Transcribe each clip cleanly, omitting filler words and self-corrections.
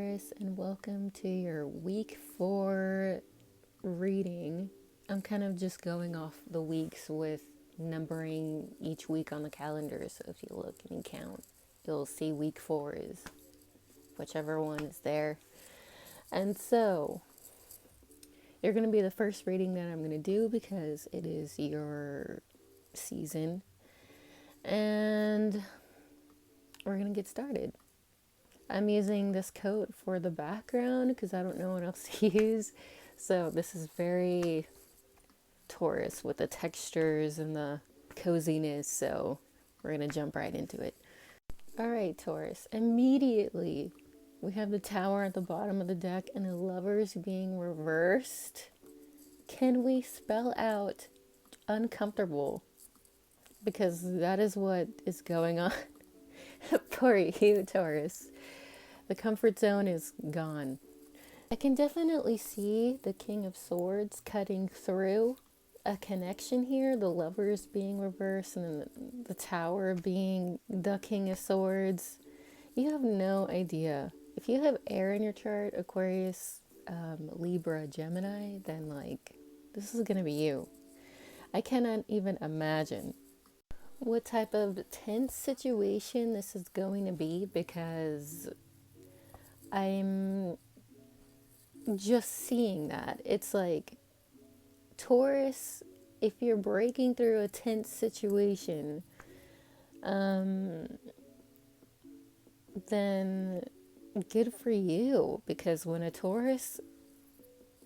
Taurus, and welcome to your week 4 reading. I'm kind of just going off the weeks with numbering each week on the calendar. So if you look and you count, you'll see week 4 is whichever one is there. And so you're going to be the first reading that I'm going to do because it is your season. And we're going to get started. I'm using this coat for the background because I don't know what else to use. So this is very Taurus with the textures and the coziness. So we're going to jump right into it. All right, Taurus. Immediately, we have the Tower at the bottom of the deck and the Lovers being reversed. Can we spell out uncomfortable? Because that is what is going on for you, Taurus. The comfort zone is gone. I can definitely see the King of Swords cutting through a connection here. The Lovers being reversed and then the Tower being the King of Swords. You have no idea. If you have air in your chart, Aquarius, Libra, Gemini, then this is going to be you. I cannot even imagine what type of tense situation this is going to be because I'm just seeing that. It's like Taurus, if you're breaking through a tense situation, then good for you. Because when a Taurus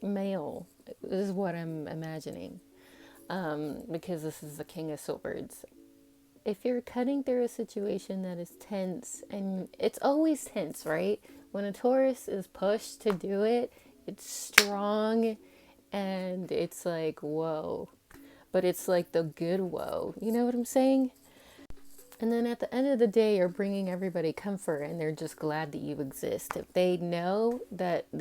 male, this is what I'm imagining, because this is the King of Swords. If you're cutting through a situation that is tense, and it's always tense, right? When a Taurus is pushed to do it, it's strong and it's like, whoa. But it's like the good whoa. You know what I'm saying? And then at the end of the day, you're bringing everybody comfort and they're just glad that you exist. If they know that if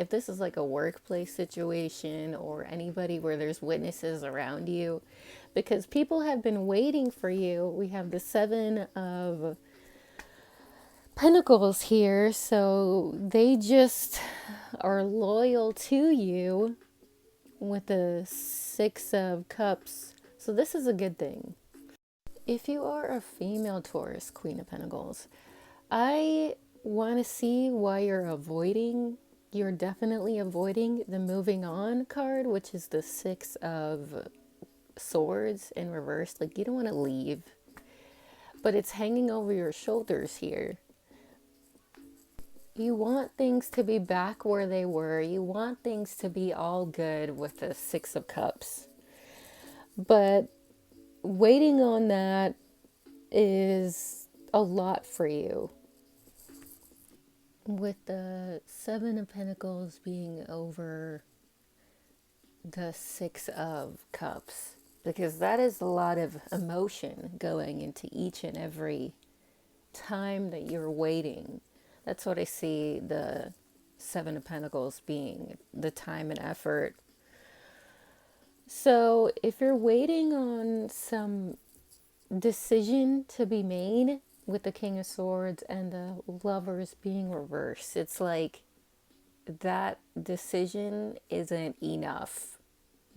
this is like a workplace situation or anybody where there's witnesses around you, because people have been waiting for you. We have the 7 of Pentacles here, so they just are loyal to you with the 6 of Cups. So this is a good thing. If you are a female Taurus, Queen of Pentacles, I want to see why you're definitely avoiding the moving on card, which is the 6 of Swords in reverse. Like, you don't want to leave, but it's hanging over your shoulders here. You want things to be back where they were. You want things to be all good with the 6 of Cups. But waiting on that is a lot for you. With the 7 of Pentacles being over the 6 of Cups. Because that is a lot of emotion going into each and every time that you're waiting. That's what I see the 7 of Pentacles being, the time and effort. So if you're waiting on some decision to be made with the King of Swords and the Lovers being reversed, it's like that decision isn't enough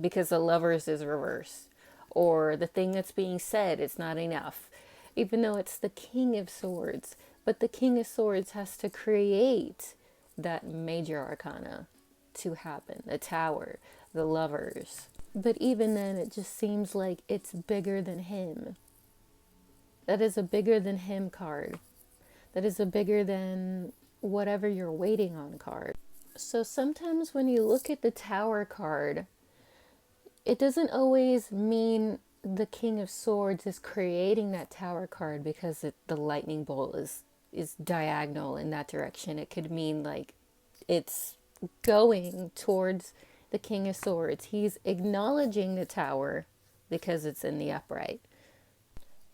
because the Lovers is reversed. Or the thing that's being said is not enough, even though it's the King of Swords. But the King of Swords has to create that major arcana to happen. The Tower, the Lovers. But even then, it just seems like it's bigger than him. That is a bigger than him card. That is a bigger than whatever you're waiting on card. So sometimes when you look at the Tower card, it doesn't always mean the King of Swords is creating that Tower card because the lightning bolt is diagonal in that direction. It could mean like it's going towards the King of Swords. He's acknowledging the Tower because it's in the upright.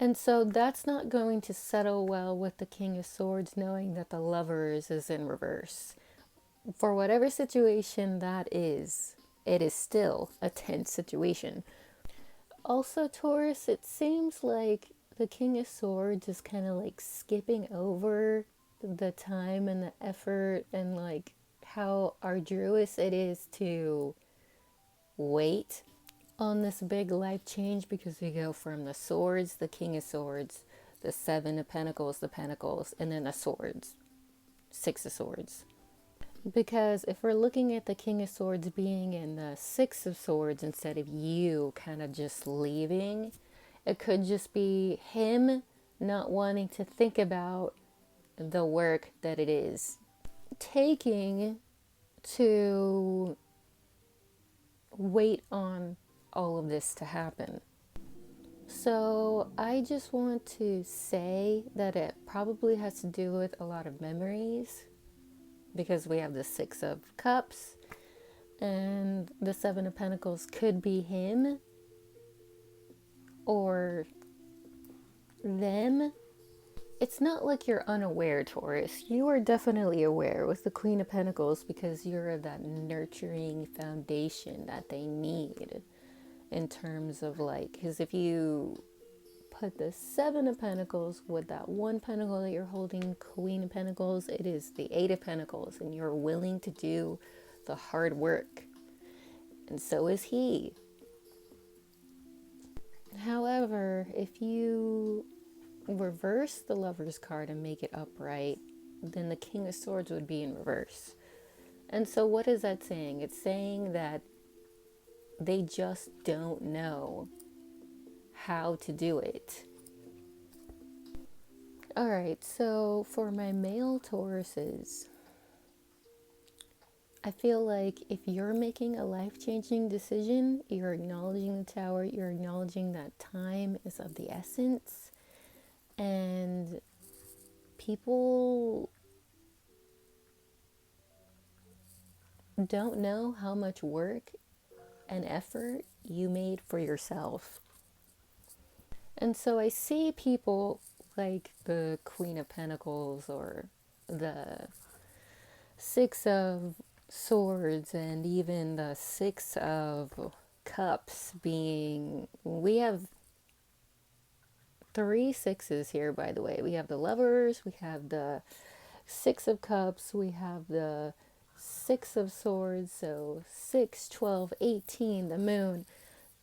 And so that's not going to settle well with the King of Swords knowing that the Lovers is in reverse. For whatever situation that is, it is still a tense situation. Also, Taurus, it seems like the King of Swords is kind of like skipping over the time and the effort and like how arduous it is to wait on this big life change, because we go from the swords, the king of swords, the seven of pentacles, and then the swords, six of swords. Because if we're looking at the king of swords being in the six of swords instead of you kind of just leaving, it could just be him not wanting to think about the work that it is taking to wait on all of this to happen. So I just want to say that it probably has to do with a lot of memories, because we have the six of cups and the seven of pentacles could be him or them. It's not like you're unaware, Taurus. You are definitely aware with the Queen of Pentacles, because you're that nurturing foundation that they need in terms of like, because if you put the seven of pentacles with that one pentacle that you're holding, Queen of Pentacles, it is the eight of pentacles, and you're willing to do the hard work, and so is he. However, if you reverse the Lover's card and make it upright, then the King of Swords would be in reverse. And so what is that saying? It's saying that they just don't know how to do it. All right, so for my male Tauruses, I feel like if you're making a life-changing decision, you're acknowledging the Tower, you're acknowledging that time is of the essence, and people don't know how much work and effort you made for yourself. And so I see people like the Queen of Pentacles or the Six of Swords and even the Six of Cups being, we have three sixes here, by the way. We have the Lovers, we have the Six of Cups, we have the Six of Swords, so 6, 12, 18, the Moon,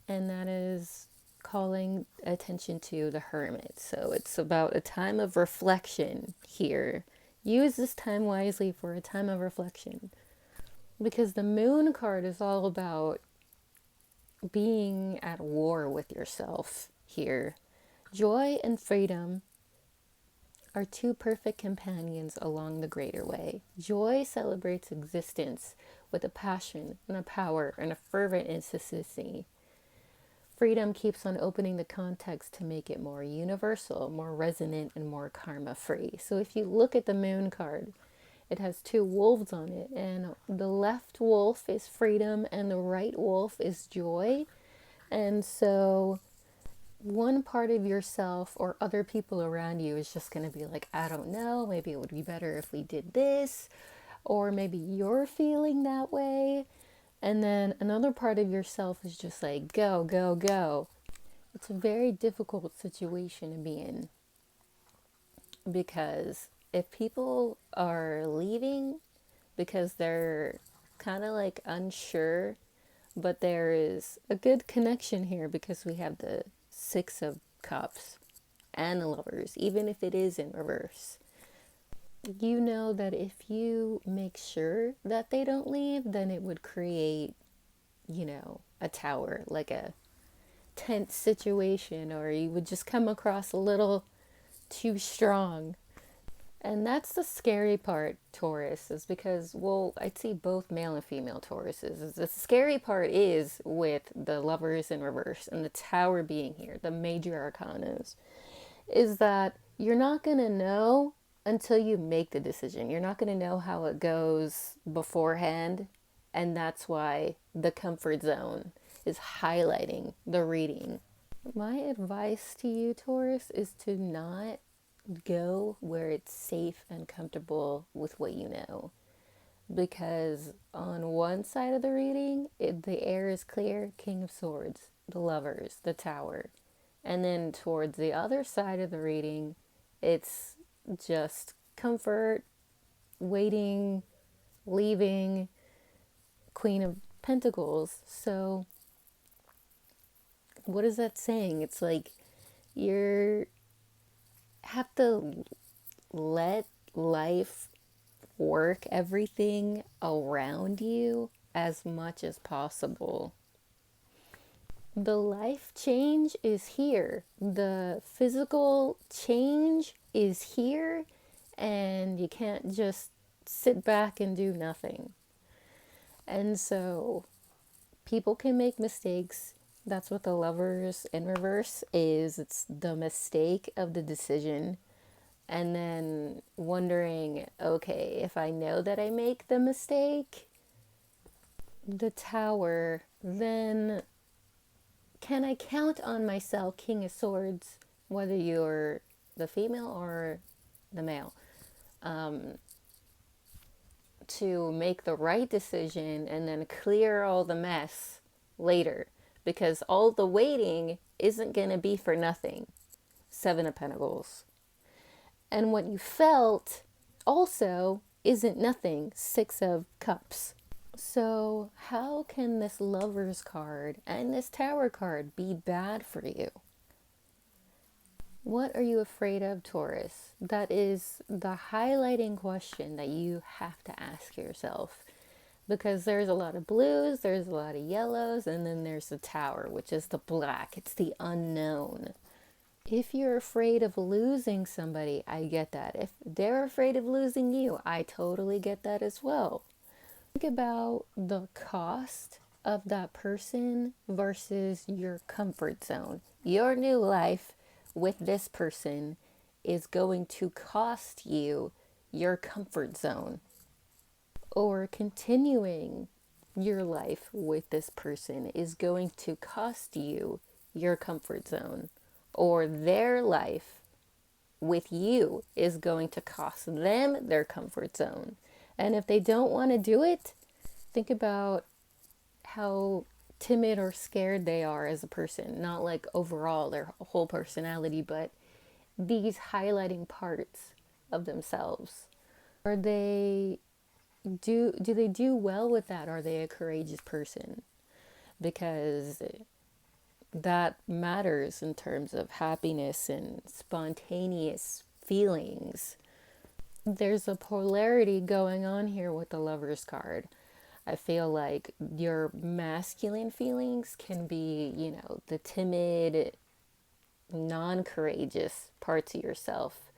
and that is calling attention to the Hermit. So it's about a time of reflection here. Use this time wisely for a time of reflection, because the Moon card is all about being at war with yourself here. Joy and freedom are two perfect companions along the greater way. Joy celebrates existence with a passion and a power and a fervent insistency. Freedom keeps on opening the context to make it more universal, more resonant, and more karma free. So if you look at the Moon card, it has two wolves on it, and the left wolf is freedom and the right wolf is joy. And so one part of yourself or other people around you is just going to be like, I don't know, maybe it would be better if we did this, or maybe you're feeling that way. And then another part of yourself is just like, go, go, go. It's a very difficult situation to be in, because if people are leaving because they're kind of like unsure, but there is a good connection here because we have the Six of Cups and the Lovers, even if it is in reverse. You know that if you make sure that they don't leave, then it would create, a tower, like a tense situation, or you would just come across a little too strong. And that's the scary part, Taurus, is because, well, I'd see both male and female Tauruses. The scary part is with the Lovers in reverse and the Tower being here, the major arcanas, is that you're not going to know until you make the decision. You're not going to know how it goes beforehand. And that's why the comfort zone is highlighting the reading. My advice to you, Taurus, is to not go where it's safe and comfortable with what you know. Because on one side of the reading, the air is clear, King of Swords, the Lovers, the Tower. And then towards the other side of the reading, it's just comfort, waiting, leaving, Queen of Pentacles. So, what is that saying? It's like you have to let life work everything around you as much as possible. The life change is here. The physical change is here, and you can't just sit back and do nothing. And so people can make mistakes. That's what the lovers in reverse is. It's the mistake of the decision. And then wondering, okay, if I know that I make the mistake, the tower, then can I count on myself, King of Swords, whether you're the female or the male, to make the right decision and then clear all the mess later? Because all the waiting isn't going to be for nothing. Seven of Pentacles. And what you felt also isn't nothing. Six of Cups. So, how can this Lover's card and this Tower card be bad for you? What are you afraid of, Taurus? That is the highlighting question that you have to ask yourself. Because there's a lot of blues, there's a lot of yellows, and then there's the Tower, which is the black. It's the unknown. If you're afraid of losing somebody, I get that. If they're afraid of losing you, I totally get that as well. Think about the cost of that person versus your comfort zone. Your new life with this person is going to cost you your comfort zone. Or continuing your life with this person is going to cost you your comfort zone. Or their life with you is going to cost them their comfort zone. And if they don't want to do it, think about how timid or scared they are as a person. Not like overall their whole personality, but these highlighting parts of themselves. Are they do they do well with that? Are they a courageous person? Because that matters in terms of happiness and spontaneous feelings. There's a polarity going on here with the Lover's card. I feel like your masculine feelings can be, the timid, non courageous parts of yourself.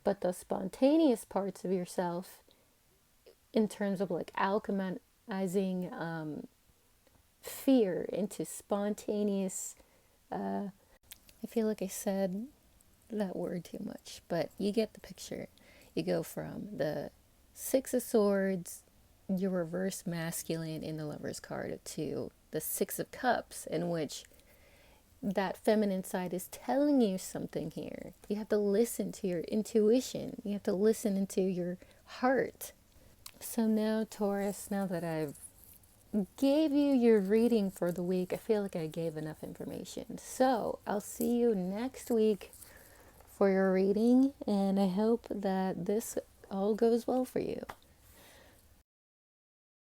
But the spontaneous parts of yourself, in terms of like alchemizing fear into spontaneous, I feel like I said that word too much, but you get the picture. You go from the Six of Swords, your reverse masculine in the Lover's card, to the Six of Cups, in which that feminine side is telling you something here. You have to listen to your intuition. You have to listen into your heart. So now, Taurus, now that I've gave you your reading for the week, I feel like I gave enough information. So I'll see you next week for your reading, and I hope that this all goes well for you.